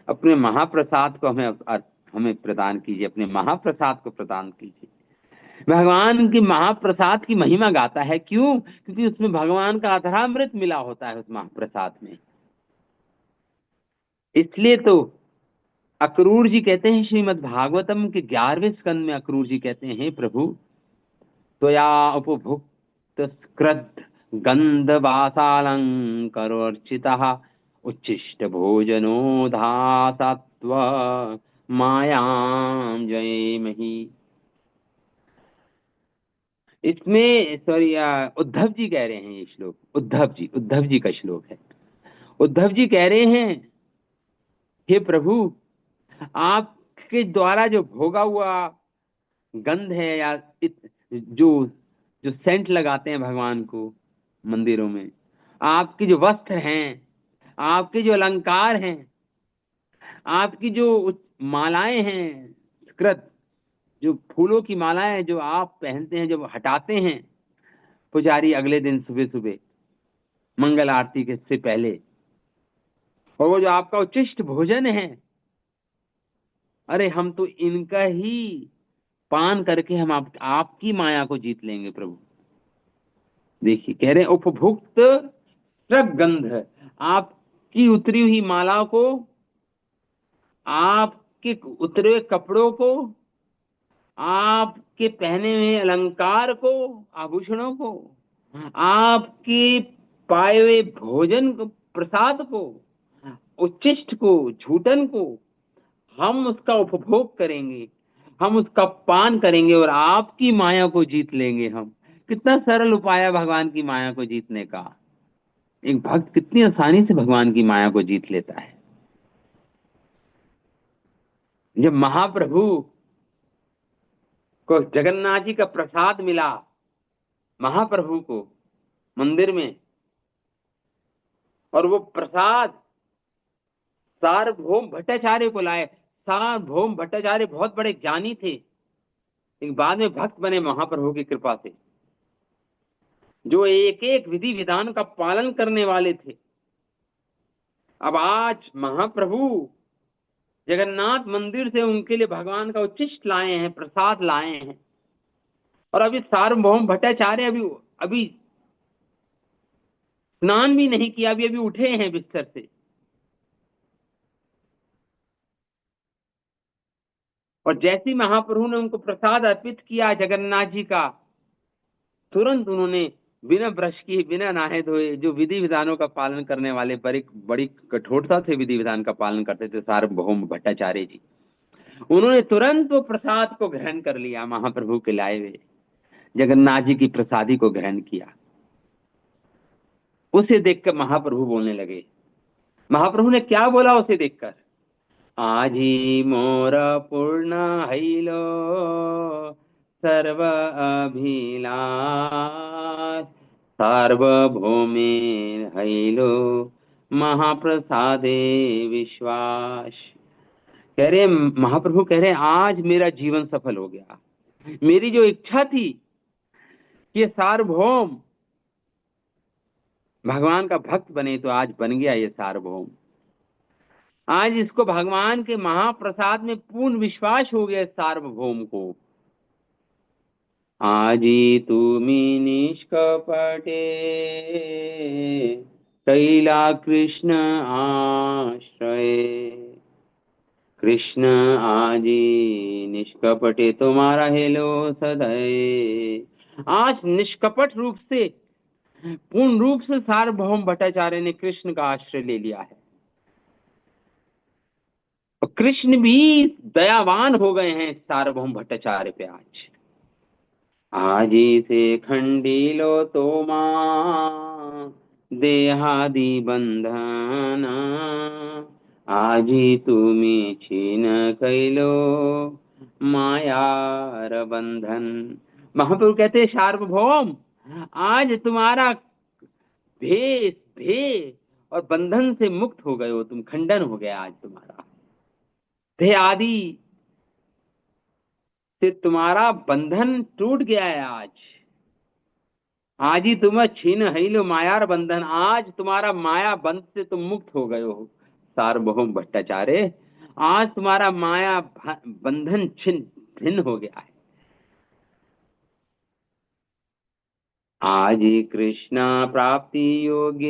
अपने महाप्रसाद को हमें प्रदान कीजिए, अपने महाप्रसाद को प्रदान कीजिए। भगवान की महाप्रसाद की महिमा गाता है, क्यों? क्योंकि उसमें भगवान का अधरामृत मिला होता है उस महाप्रसाद में। इसलिए तो अक्रूर जी कहते हैं, श्रीमद् भागवतम के 11वें स्कंद में अक्रूर जी कहते हैं, हे प्रभु, त्वया उपभुक्त स्क्रद्ध गंधवासालंकरोर्चितः उच्छिष्ट भोजनो धातत्व मायां जयेमहि। इसमें सॉरी, उद्धव जी कह रहे हैं, ये श्लोक उद्धव जी का श्लोक है। उद्धव जी कह रहे हैं, हे प्रभु, आपके द्वारा जो भोगा हुआ गंध है, या जो जो सेंट लगाते हैं भगवान को मंदिरों में, आपके जो वस्त्र हैं, आपके जो अलंकार हैं, आपकी जो मालाएं हैं, कृत जो फूलों की मालाएं जो आप पहनते हैं, जब हटाते हैं पुजारी अगले दिन सुबह सुबह मंगल आरती के से पहले, और वो जो आपका उच्चिष्ट भोजन है, अरे हम तो इनका ही पान करके हम आपकी माया को जीत लेंगे प्रभु। देखिए कह रहे हैं, उपभुक्त गंध, आपकी उतरी हुई माला को, आपके उतरे हुए कपड़ों को, आपके पहने हुए अलंकार को, आभूषणों को, आपके पाए हुए भोजन को, प्रसाद को, उच्चिष्ट को, झूठन को, हम उसका उपभोग करेंगे, हम उसका पान करेंगे और आपकी माया को जीत लेंगे हम। कितना सरल उपाय है भगवान की माया को जीतने का। एक भक्त कितनी आसानी से भगवान की माया को जीत लेता है। जब महाप्रभु को जगन्नाथ जी का प्रसाद मिला, महाप्रभु को मंदिर में, और वो प्रसाद सार्वभौम भट्टाचार्य को लाए। सार्वभौम भट्टाचार्य बहुत बड़े ज्ञानी थे, एक बाद में भक्त बने महाप्रभु की कृपा से, जो एक एक विधि विधान का पालन करने वाले थे। अब आज महाप्रभु जगन्नाथ मंदिर से उनके लिए भगवान का उच्चिष्ट लाए हैं, प्रसाद लाए हैं, और अभी सार्वभौम भट्टाचार्य अभी स्नान भी नहीं किया, अभी उठे हैं बिस्तर से, और जैसी महाप्रभु ने उनको प्रसाद अर्पित किया जगन्नाथ जी का, तुरंत उन्होंने बिना ब्रश किए, बिना नहाए धोए, जो विधि विधानों का पालन करने वाले, बड़ी कठोरता से विधि विधान का पालन करते थे सार्वभौम भट्टाचार्य जी, उन्होंने तुरंत वो प्रसाद को ग्रहण कर लिया। महाप्रभु के लाए हुए जगन्नाथ जी की प्रसादी को ग्रहण किया। उसे देखकर महाप्रभु बोलने लगे। महाप्रभु ने क्या बोला उसे देखकर? आजी मोर पूर्ण हैलो सर्व अभिलाष सार्वभौमे हैलो महाप्रसादे विश्वास। कह रहे महाप्रभु कह रहे, आज मेरा जीवन सफल हो गया। मेरी जो इच्छा थी कि सार्वभौम भगवान का भक्त बने, तो आज बन गया ये सार्वभौम। आज इसको भगवान के महाप्रसाद में पूर्ण विश्वास हो गया सार्वभौम को। आजी तुमी निष्कपटे कैला कृष्ण आश्रय, कृष्ण आजी निष्कपटे तुम्हारा हेलो सदैव। आज निष्कपट रूप से, पूर्ण रूप से सार्वभौम भट्टाचार्य ने कृष्ण का आश्रय ले लिया है, और कृष्ण भी दयावान हो गए हैं सार्वभौम भट्टाचार्य पे। आजी से खंडीलो तो मां देहादि बंधना, आजी तुम्हें छीन कैलो मायार बंधन। महाप्रभु कहते हैं, सार्वभौम आज तुम्हारा भेष भेष और बंधन से मुक्त हो गए हो तुम, खंडन हो गया आज तुम्हारा, देह आदि से तुम्हारा बंधन टूट गया है। आज ही तुम छीन हैलो मायार बंधन, आज तुम्हारा माया बंध से तुम मुक्त हो गए हो सार्वभौम भट्टाचार्य, आज तुम्हारा माया बंधन छिन्न भिन्न हो गया है। आज कृष्ण प्राप्ति योगे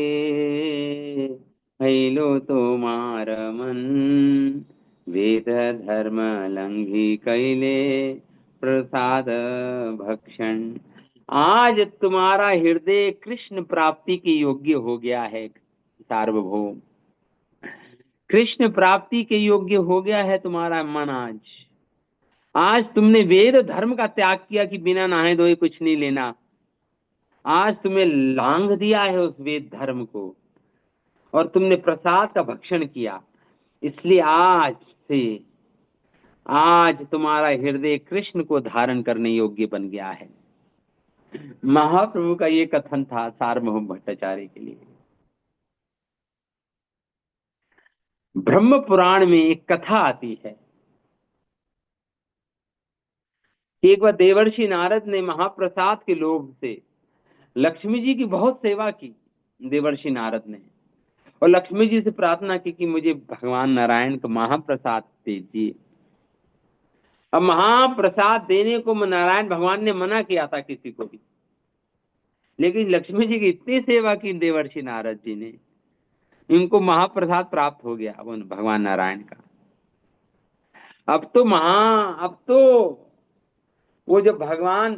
हैलो तोमार मन, वेद धर्म लंघी कैले प्रसाद भक्षण। आज तुम्हारा हृदय कृष्ण प्राप्ति के योग्य हो गया है सार्वभौम, कृष्ण प्राप्ति के योग्य हो गया है तुम्हारा मन। आज आज तुमने वेद धर्म का त्याग किया कि बिना नहाए धोए कुछ नहीं लेना। आज तुम्हें लांघ दिया है उस वेद धर्म को और तुमने प्रसाद का भक्षण किया। इसलिए आज से आज तुम्हारा हृदय कृष्ण को धारण करने योग्य बन गया है। महाप्रभु का ये कथन था सार्वभौम भट्टाचार्य के लिए। ब्रह्म पुराण में एक कथा आती है। एक बार देवर्षि नारद ने महाप्रसाद के लोभ से लक्ष्मी जी की बहुत सेवा की। देवर्षि नारद ने और लक्ष्मी जी से प्रार्थना की कि मुझे भगवान नारायण का महाप्रसाद दीजिए। अब महाप्रसाद देने को नारायण भगवान ने मना किया था किसी को भी, लेकिन लक्ष्मी जी की इतनी सेवा की देवर्षि नारद जी ने, इनको महाप्रसाद प्राप्त हो गया भगवान नारायण का। अब तो वो जब भगवान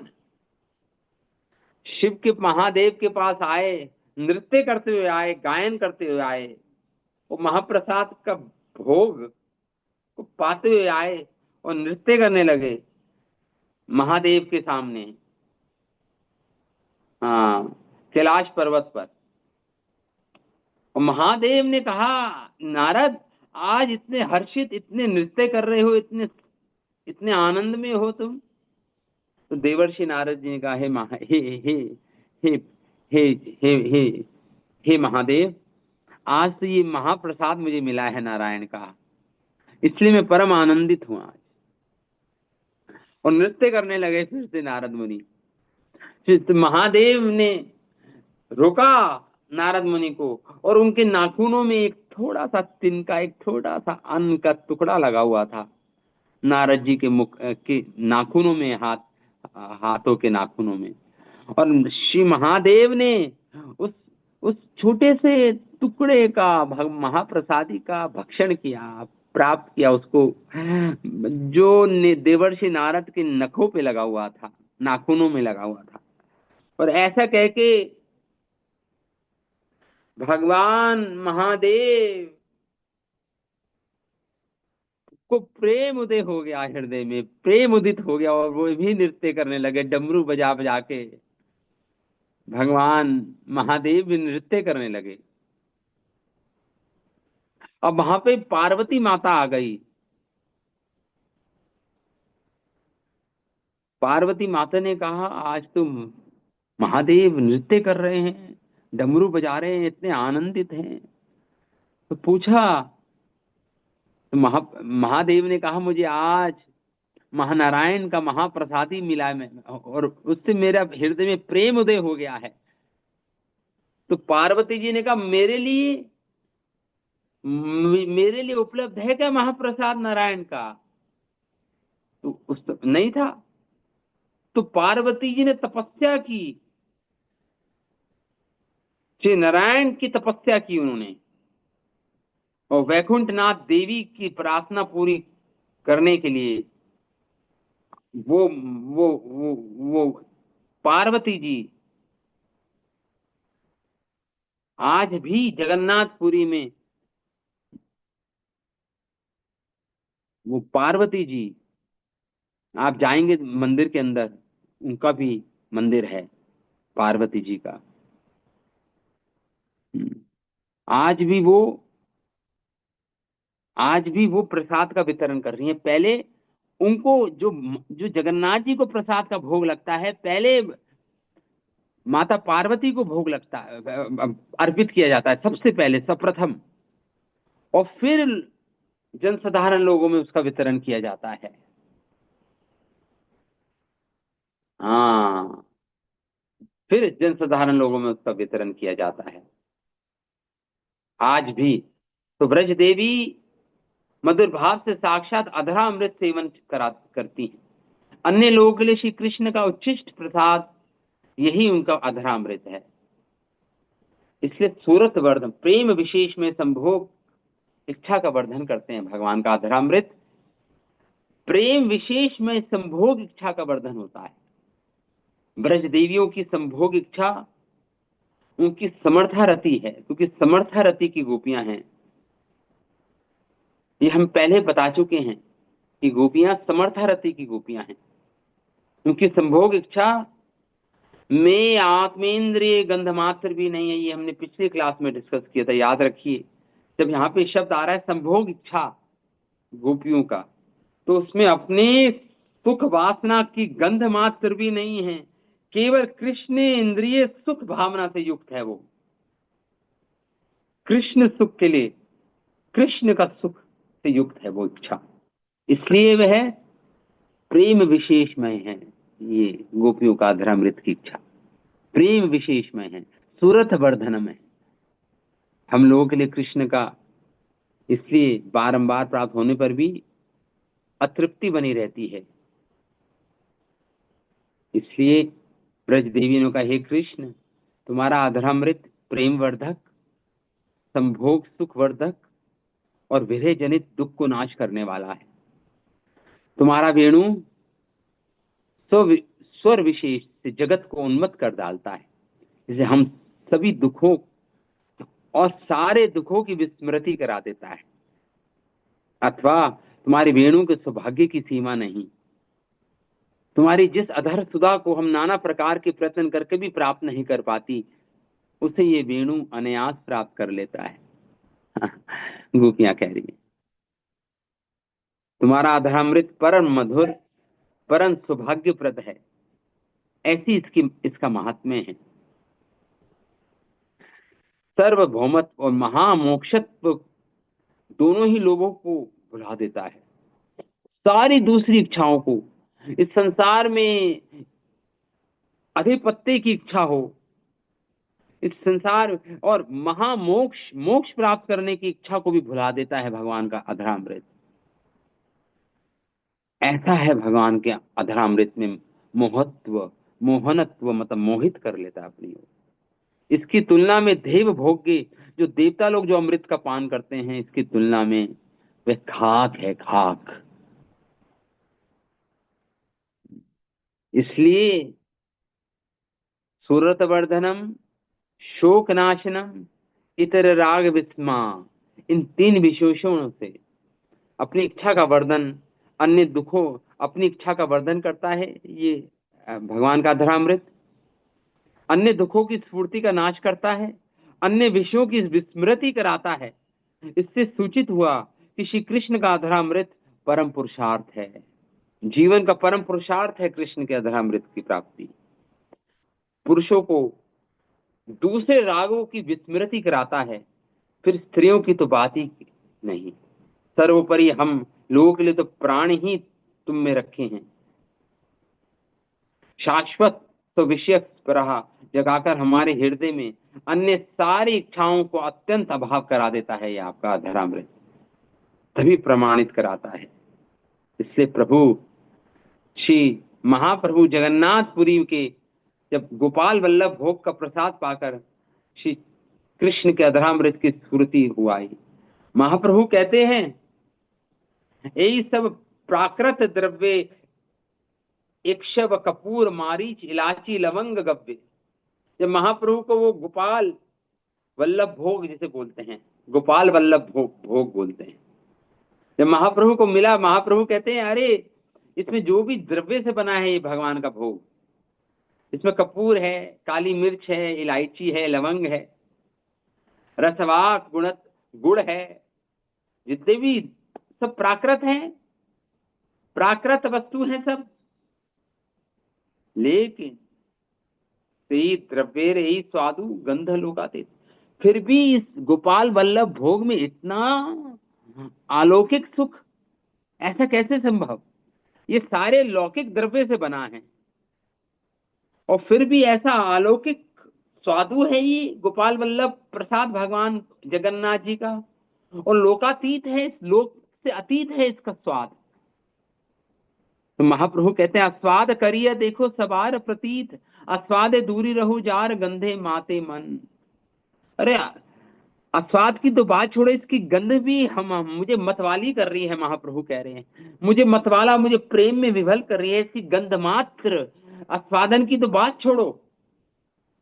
शिव के महादेव के पास आए, नृत्य करते हुए आए, गायन करते हुए आए, वो महाप्रसाद का भोग को पाते हुए आए और नृत्य करने लगे महादेव के सामने, हाँ, कैलाश पर्वत पर। और महादेव ने कहा, नारद आज इतने हर्षित, इतने नृत्य कर रहे हो, इतने इतने आनंद में हो तुम। तो देवर्षि नारद जी ने कहा, हे हे हे हे हे हे महादेव, आज तो ये महाप्रसाद मुझे मिला है नारायण का, इसलिए मैं परम आनंदित हूं आज। और नृत्य करने लगे फिर से नारद मुनि। फिर महादेव ने रोका नारद मुनि को और उनके नाखूनों में एक थोड़ा सा तिनका, एक छोटा सा अन्न का टुकड़ा लगा हुआ था। नारद जी के मुख के नाखूनों में, हाथों के नाखूनों में। और श्री महादेव ने उस छोटे से टुकड़े का महाप्रसादी का भक्षण किया, प्राप्त किया उसको, जो देवर्षि नारद के नखों पे लगा हुआ था, नाखूनों में लगा हुआ था। और ऐसा कह के भगवान महादेव को प्रेम उदय हो गया, हृदय में प्रेम उदित हो गया, और वो भी नृत्य करने लगे, डमरू बजा बजा के भगवान महादेव भी नृत्य करने लगे। अब वहां पे पार्वती माता आ गई। पार्वती माता ने कहा, आज तुम महादेव नृत्य कर रहे हैं, डमरू बजा रहे हैं, इतने आनंदित हैं। तो पूछा, तो महादेव ने कहा, मुझे आज महानारायण का महाप्रसादी मिला है, और उससे मेरा हृदय में प्रेम उदय हो गया है। तो पार्वती जी ने कहा, मेरे लिए उपलब्ध है क्या महाप्रसाद नारायण का? तो नहीं था। तो पार्वती जी ने तपस्या की, श्री नारायण की तपस्या की उन्होंने, और वैकुंठनाथ देवी की प्रार्थना पूरी करने के लिए वो पार्वती जी आज भी जगन्नाथपुरी में, वो पार्वती जी, आप जाएंगे मंदिर के अंदर, उनका भी मंदिर है पार्वती जी का। आज भी वो प्रसाद का वितरण कर रही हैं। पहले उनको जो जो जगन्नाथ जी को प्रसाद का भोग लगता है, पहले माता पार्वती को भोग लगता है, अर्पित किया जाता है सबसे पहले, सर्वप्रथम, और फिर जनसाधारण लोगों में उसका वितरण किया जाता है। हाँ, फिर जनसाधारण लोगों में उसका वितरण किया जाता है। आज भी तो ब्रज देवी मधुर भाव से साक्षात अधरा अमृत सेवन करती हैं। अन्य लोगों के लिए श्री कृष्ण का उच्छिष्ट प्रसाद यही उनका अधरा अमृत है। इसलिए सूरत वर्धन प्रेम विशेष में संभोग इच्छा का वर्धन करते हैं। भगवान का अधरा अमृत प्रेम विशेष में संभोग इच्छा का वर्धन होता है। ब्रज देवियों की संभोग इच्छा उनकी समर्था रति है, क्योंकि समर्था रति की गोपियां हैं। ये हम पहले बता चुके हैं कि गोपियां समर्था रति की गोपियां हैं। उनकी संभोग इच्छा में आत्मेंद्रिय गंध मात्र भी नहीं है। ये हमने पिछली क्लास में डिस्कस किया था, याद रखिए। जब यहाँ पे शब्द आ रहा है संभोग इच्छा गोपियों का, तो उसमें अपने सुख वासना की गंध मात्र भी नहीं है, केवल कृष्ण इंद्रिय सुख भावना से युक्त है। वो कृष्ण सुख के लिए, कृष्ण का सुख से युक्त है वो इच्छा, इसलिए वह प्रेम विशेषमय है। ये गोपियों का अधरामृत की इच्छा प्रेम विशेषमय है, सूरत वर्धनम है। हम लोगों के लिए कृष्ण का इसलिए बारंबार प्राप्त होने पर भी अतृप्ति बनी रहती है। इसलिए ब्रज देवी ने कहा, हे कृष्ण, तुम्हारा अधरामृत प्रेम वर्धक, संभोग सुख वर्धक और विरह जनित दुख को नाश करने वाला है। तुम्हारा वेणु स्वर विशेष से जगत को उन्मत्त कर डालता है, जिसे हम सभी दुखों और सारे दुखों की विस्मृति करा देता है। अथवा तुम्हारे वेणु के सौभाग्य की सीमा नहीं। तुम्हारी जिस अधर सुधा को हम नाना प्रकार के प्रयत्न करके भी प्राप्त नहीं कर पाती, उसे ये वेणु अनायास प्राप्त कर लेता है। गोपियां कह रही है, तुम्हारा अधरामृत परम मधुर परम सौभाग्यप्रद है, ऐसी इसका महात्म्य है। सर्वभौमत्व और महामोक्षत्व दोनों ही लोगों को भुला देता है। सारी दूसरी इच्छाओं को, इस संसार में अधिपत्य की इच्छा हो, इस संसार और मोक्ष प्राप्त करने की इच्छा को भी भुला देता है भगवान का अधरामृत। ऐसा है भगवान के अधरामृत में मोहनत्व मतलब मोहित कर लेता है अपनी ओर। इसकी तुलना में देव भोग्य जो देवता लोग जो अमृत का पान करते हैं, इसकी तुलना में वह खाक है, खाक। इसलिए सूरत वर्धनम, शोक नाशनम, इतर राग विस्मा, इन तीन विशेषणों से अपनी इच्छा का वर्धन, अन्य दुखों अपनी इच्छा का वर्धन करता है ये भगवान का अधरामृत। अन्य दुखों की स्फूर्ति का नाश करता है, अन्य विषयों की विस्मृति कराता है। इससे सूचित हुआ कि श्री कृष्ण का अधरामृत परम पुरुषार्थ है, जीवन का परम पुरुषार्थ है। कृष्ण के अधरामृत की प्राप्ति पुरुषों को दूसरे रागों की विस्मृति कराता है। फिर स्त्रियों की तो बात ही नहीं। सर्वोपरि हम लोगों के लिए तो प्राण ही तुम में रखे हैं। शाश्वत तो विषय स्पृहा जगाकर हमारे हृदय में अन्य सारी इच्छाओं को अत्यंत अभाव करा देता है। ये आपका अधरामृत तभी प्रमाणित कराता है। इससे प्रभु श्री महाप्रभु जगन्नाथपुरी के जब गोपाल वल्लभ भोग का प्रसाद पाकर श्री कृष्ण के अधरामृत की स्फूर्ति हुआ, महाप्रभु कहते हैं, यही सब प्राकृत द्रव्य इक्षव कपूर मारीच इलाची लवंग गव्य। जब महाप्रभु को वो गोपाल वल्लभ भोग जिसे बोलते हैं, गोपाल वल्लभ भोग बोलते हैं, जब महाप्रभु को मिला, महाप्रभु कहते हैं, अरे इसमें जो भी द्रव्य से बना है ये भगवान का भोग, इसमें कपूर है, काली मिर्च है, इलायची है, लवंग है, रसवाक गुड़ है, जितने भी सब प्राकृत हैं, प्राकृत वस्तु हैं सब। लेकिन द्रव्य रही स्वादु गंध लोकाते, फिर भी इस गोपाल वल्लभ भोग में इतना अलौकिक सुख, ऐसा कैसे संभव? ये सारे लौकिक द्रव्य से बना है और फिर भी ऐसा अलौकिक स्वादु है ये गोपाल वल्लभ प्रसाद भगवान जगन्नाथ जी का। और लोकातीत है, इस लोक से अतीत है इसका स्वाद। तो महाप्रभु कहते हैं आस्वाद करिए देखो सवार प्रतीत, आस्वादे दूरी रहु जार गंधे माते मन। अरे आस्वाद की तो बात छोड़ो, इसकी गंध भी हम मुझे मतवाली कर रही है। महाप्रभु कह रहे हैं मुझे मतवाला, मुझे प्रेम में विभल कर रही है इसकी गंध मात्र। आस्वादन की तो बात छोड़ो,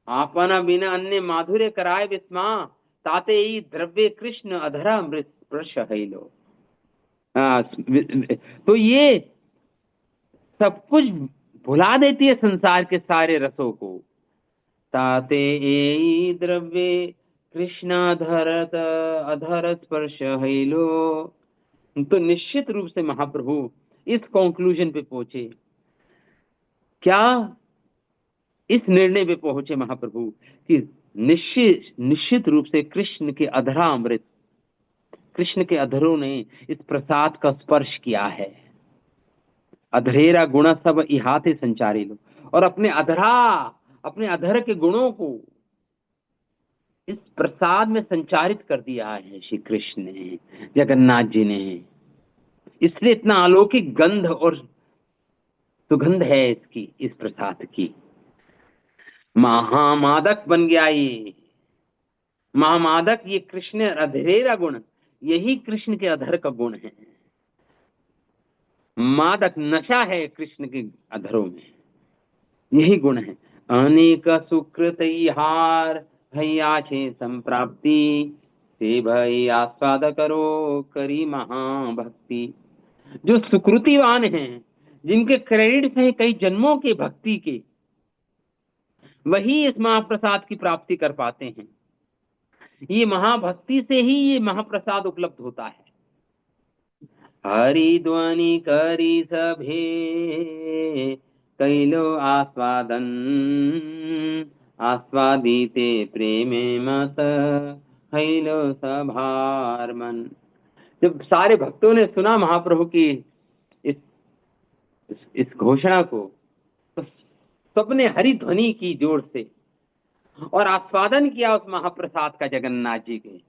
आपना बिना अन्य माधुर्य कराए विस्मा, ताते ही द्रव्य कृष्ण अधरा मृत स्पर्श हैलो। हाँ, तो ये सब कुछ भुला देती है संसार के सारे रसों को। ताते एई द्रव्य कृष्ण धरत अधर स्पर्श हैलो। तो निश्चित रूप से महाप्रभु इस कंक्लूजन पे पहुंचे, क्या इस निर्णय पे पहुंचे महाप्रभु कि निश्चित निश्चित रूप से कृष्ण के अधरा अमृत, कृष्ण के अधरों ने इस प्रसाद का स्पर्श किया है। अधरेरा गुण सब इहाते संचारी लो, और अपने अधरा, अपने अधर के गुणों को इस प्रसाद में संचारित कर दिया है श्री कृष्ण ने, जगन्नाथ जी ने। इसलिए इतना अलौकिक गंध और सुगंध है इसकी, इस प्रसाद की। महामादक बन गया ये महामादक, ये कृष्ण अधरेरा गुण, यही कृष्ण के अधर का गुण है। मादक नशा है कृष्ण के अधरों में, यही गुण है। अनेक सुकृत हार भैया छे संप्राप्ति, से भई आस्वाद करो करी महाभक्ति। जो सुकृतिवान हैं, जिनके क्रेडिट्स हैं कई जन्मों के भक्ति के, वही इस महाप्रसाद की प्राप्ति कर पाते हैं। ये महाभक्ति से ही ये महाप्रसाद उपलब्ध होता है। हरि ध्वनि करी सभे कैलो आस्वादन, आस्वादिते प्रेमे मत हैलो सभार मन। जब सारे भक्तों ने सुना महाप्रभु की इस घोषणा को, तो सबने हरि ध्वनि की जोर से और आस्वादन किया उस महाप्रसाद का जगन्नाथ जी के।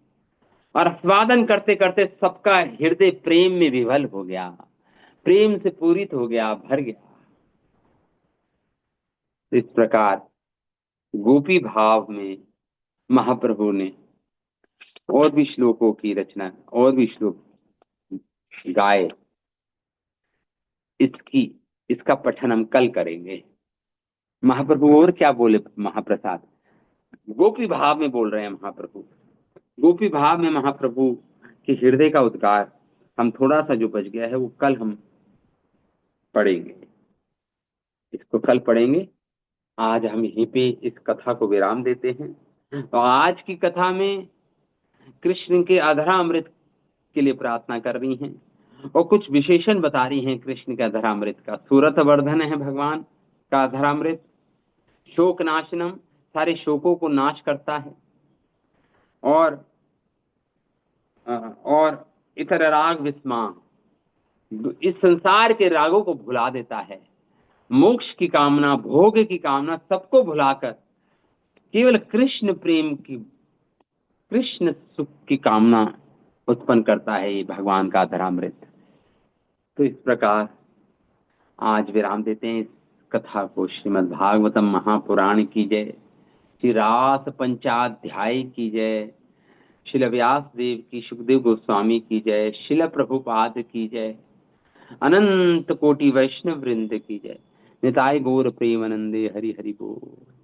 और आस्वादन करते करते सबका हृदय प्रेम में विभल हो गया, प्रेम से पूरित हो गया, भर गया। इस प्रकार गोपी भाव में महाप्रभु ने और भी श्लोकों की रचना, और भी श्लोक गाए। इसका पठन हम कल करेंगे। महाप्रभु और क्या बोले महाप्रसाद, गोपी भाव में बोल रहे हैं महाप्रभु। गोपी भाव में महाप्रभु के हृदय का उद्गार हम थोड़ा सा जो बच गया है वो कल हम पढ़ेंगे, इसको कल पढ़ेंगे। आज हम यहीं पे इस कथा को विराम देते हैं। तो आज की कथा में कृष्ण के अधरा अमृत के लिए प्रार्थना कर रही हैं और कुछ विशेषण बता रही हैं कृष्ण के अधरा अमृत का। सूरत वर्धन है भगवान का अधरा अमृत, शोक नाशनम, सारे शोकों को नाश करता है, और इतर राग विस्मा, इस संसार के रागों को भुला देता है। मोक्ष की कामना, भोग की कामना सबको भुलाकर केवल कृष्ण प्रेम की, कृष्ण सुख की कामना उत्पन्न करता है ये भगवान का अधरामृत। तो इस प्रकार आज विराम देते हैं इस कथा को। श्रीमद् भागवतम महापुराण की जय, श्री रास पंचाध्याय की जय, शिल व्यास देव की, सुखदेव गोस्वामी की जय, शिल प्रभुपाद की जय, अनंत कोटि वैष्णव वृंद की जय। निताय गौर प्रेमानंदे, हरि हरि बोल।